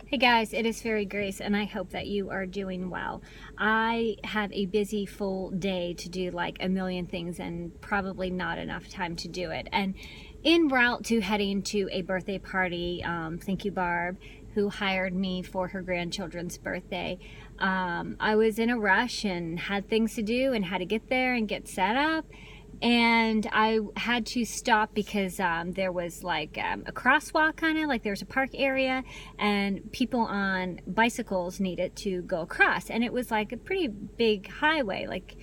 Hey guys, it is Fairy Grace, and I hope that you are doing well. I have a busy, full day to do like a million things and probably not enough time to do it. And en route to heading to a birthday party, thank you, Barb, who hired me for her grandchildren's birthday. I was in a rush and had things to do and had to get there and get set up. And I had to stop because there was like a crosswalk, kind of like there's a park area, and people on bicycles needed to go across, and it was like a pretty big highway. Like,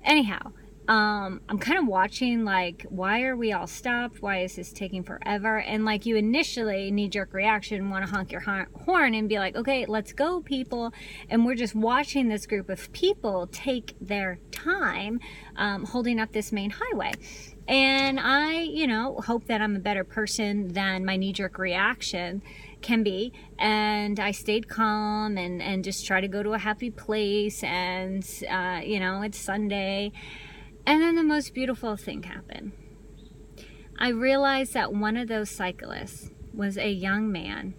anyhow, I'm kind of watching, like, why are we all stopped? Why is this taking forever? And like, you initially knee-jerk reaction, want to honk your horn and be like, okay, let's go, people. And we're just watching this group of people take their time holding up this main highway. And I, hope that I'm a better person than my knee-jerk reaction can be. And I stayed calm and just try to go to a happy place. And, it's Sunday. And then the most beautiful thing happened. I realized that one of those cyclists was a young man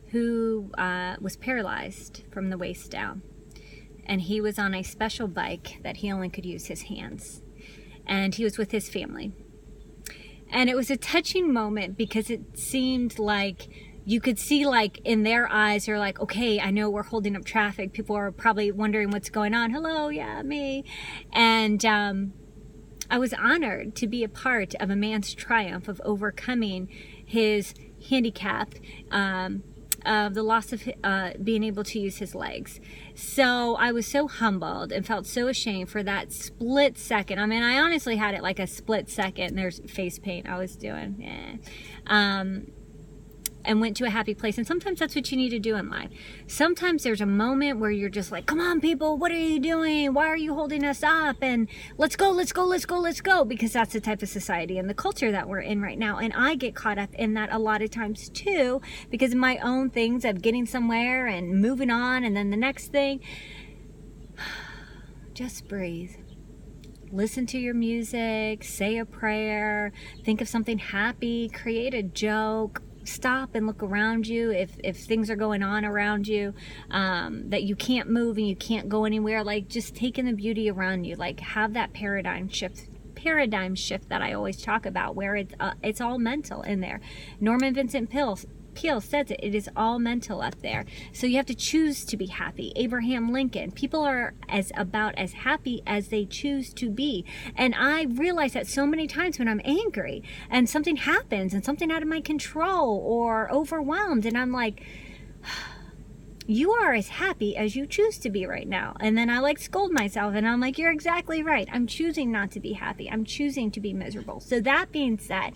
who was paralyzed from the waist down. And he was on a special bike that he only could use his hands. And he was with his family. And it was a touching moment because it seemed like you could see, like, in their eyes, they're like, okay, I know we're holding up traffic. People are probably wondering what's going on. Hello, yeah, me. And I was honored to be a part of a man's triumph of overcoming his handicap, of the loss of being able to use his legs. So I was so humbled and felt so ashamed for that split second. I mean, I honestly had it like a split second. There's face paint I was doing. And went to a happy place. And sometimes that's what you need to do in life. Sometimes there's a moment where you're just like, come on, people, what are you doing? Why are you holding us up? And let's go, let's go, let's go, let's go. Because that's the type of society and the culture that we're in right now. And I get caught up in that a lot of times too, because of my own things of getting somewhere and moving on. And then the next thing, just breathe. Listen to your music, say a prayer, think of something happy, create a joke. Stop and look around you. If things are going on around you that you can't move and you can't go anywhere, like, just take in the beauty around you. Like, have that paradigm shift that I always talk about, where it's all mental in there. Norman Vincent Peale says it is all mental up there. So you have to choose to be happy. Abraham Lincoln, people are about as happy as they choose to be. And I realize that so many times when I'm angry and something happens and something out of my control or overwhelmed, and I'm like, you are as happy as you choose to be right now. And then I like scold myself and I'm like, you're exactly right. I'm choosing not to be happy. I'm choosing to be miserable. So that being said,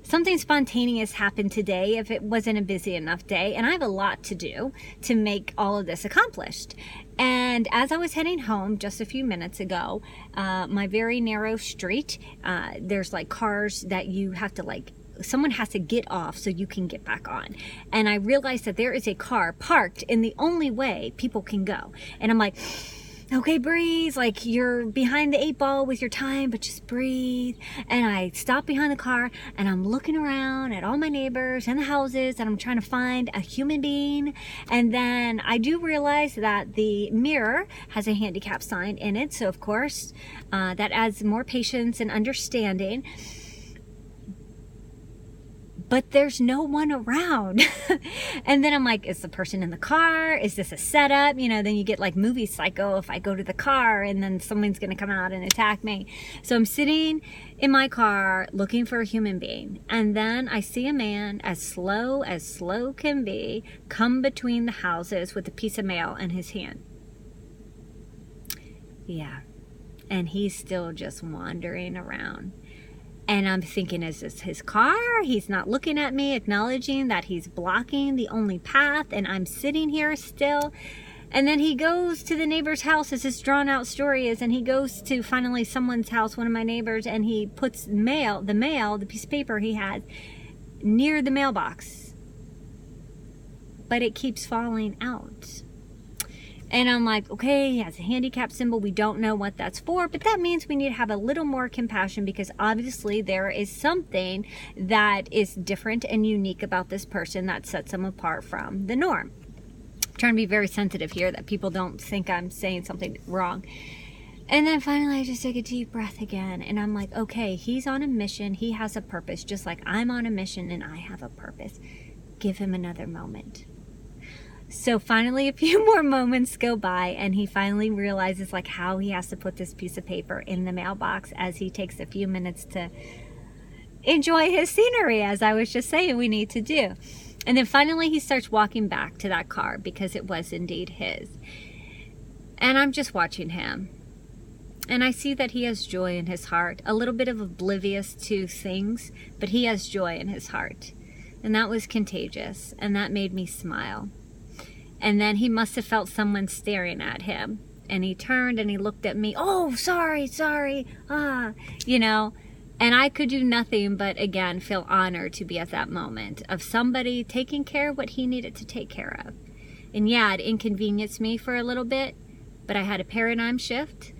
something spontaneous happened today if it wasn't a busy enough day, and I have a lot to do to make all of this accomplished. And as I was heading home just a few minutes ago, my very narrow street, there's like cars that you have to, like, someone has to get off so you can get back on. And I realized that there is a car parked in the only way people can go. And I'm like, okay, breathe, like, you're behind the 8 ball with your time, but just breathe. And I stop behind the car and I'm looking around at all my neighbors and the houses, and I'm trying to find a human being. And then I do realize that the mirror has a handicap sign in it. So of course, that adds more patience and understanding. But there's no one around. And then I'm like, is the person in the car? Is this a setup? Then you get like movie psycho if I go to the car and then someone's going to come out and attack me. So I'm sitting in my car looking for a human being. And then I see a man as slow can be come between the houses with a piece of mail in his hand. Yeah. And he's still just wandering around. And I'm thinking, is this his car? He's not looking at me, acknowledging that he's blocking the only path, and I'm sitting here still. And then he goes to the neighbor's house, as this drawn out story is, and he goes to finally someone's house, one of my neighbors, and he puts the piece of paper he has, near the mailbox. But it keeps falling out. And I'm like, okay, he has a handicap symbol. We don't know what that's for, but that means we need to have a little more compassion, because obviously there is something that is different and unique about this person that sets them apart from the norm. I'm trying to be very sensitive here that people don't think I'm saying something wrong. And then finally I just take a deep breath again, and I'm like, okay, he's on a mission. He has a purpose, just like I'm on a mission and I have a purpose. Give him another moment. So finally a few more moments go by, and he finally realizes like how he has to put this piece of paper in the mailbox as he takes a few minutes to enjoy his scenery, as I was just saying we need to do. And then finally he starts walking back to that car, because it was indeed his. And I'm just watching him. And I see that he has joy in his heart, a little bit of oblivious to things, but he has joy in his heart. And that was contagious, and that made me smile. And then he must have felt someone staring at him. And he turned and he looked at me. Oh, sorry. You know, and I could do nothing but, again, feel honored to be at that moment of somebody taking care of what he needed to take care of. And yeah, it inconvenienced me for a little bit, but I had a paradigm shift,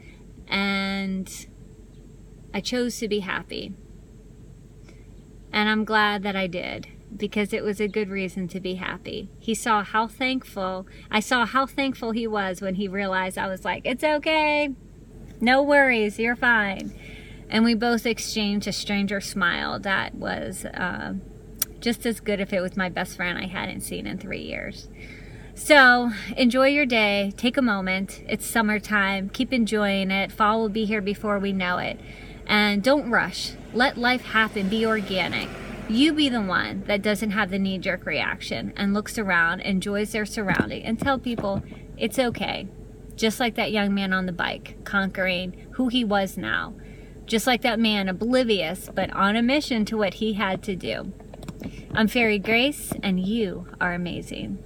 and I chose to be happy. And I'm glad that I did, because it was a good reason to be happy. I saw how thankful he was when he realized I was like, it's okay, no worries, you're fine. And we both exchanged a stranger smile that was just as good if it was my best friend I hadn't seen in 3 years. So enjoy your day, take a moment, it's summertime, keep enjoying it, fall will be here before we know it. And don't rush, let life happen, be organic. You be the one that doesn't have the knee-jerk reaction and looks around, enjoys their surrounding, and tell people it's okay. Just like that young man on the bike, conquering who he was now. Just like that man, oblivious, but on a mission to what he had to do. I'm Fairy Grace, and you are amazing.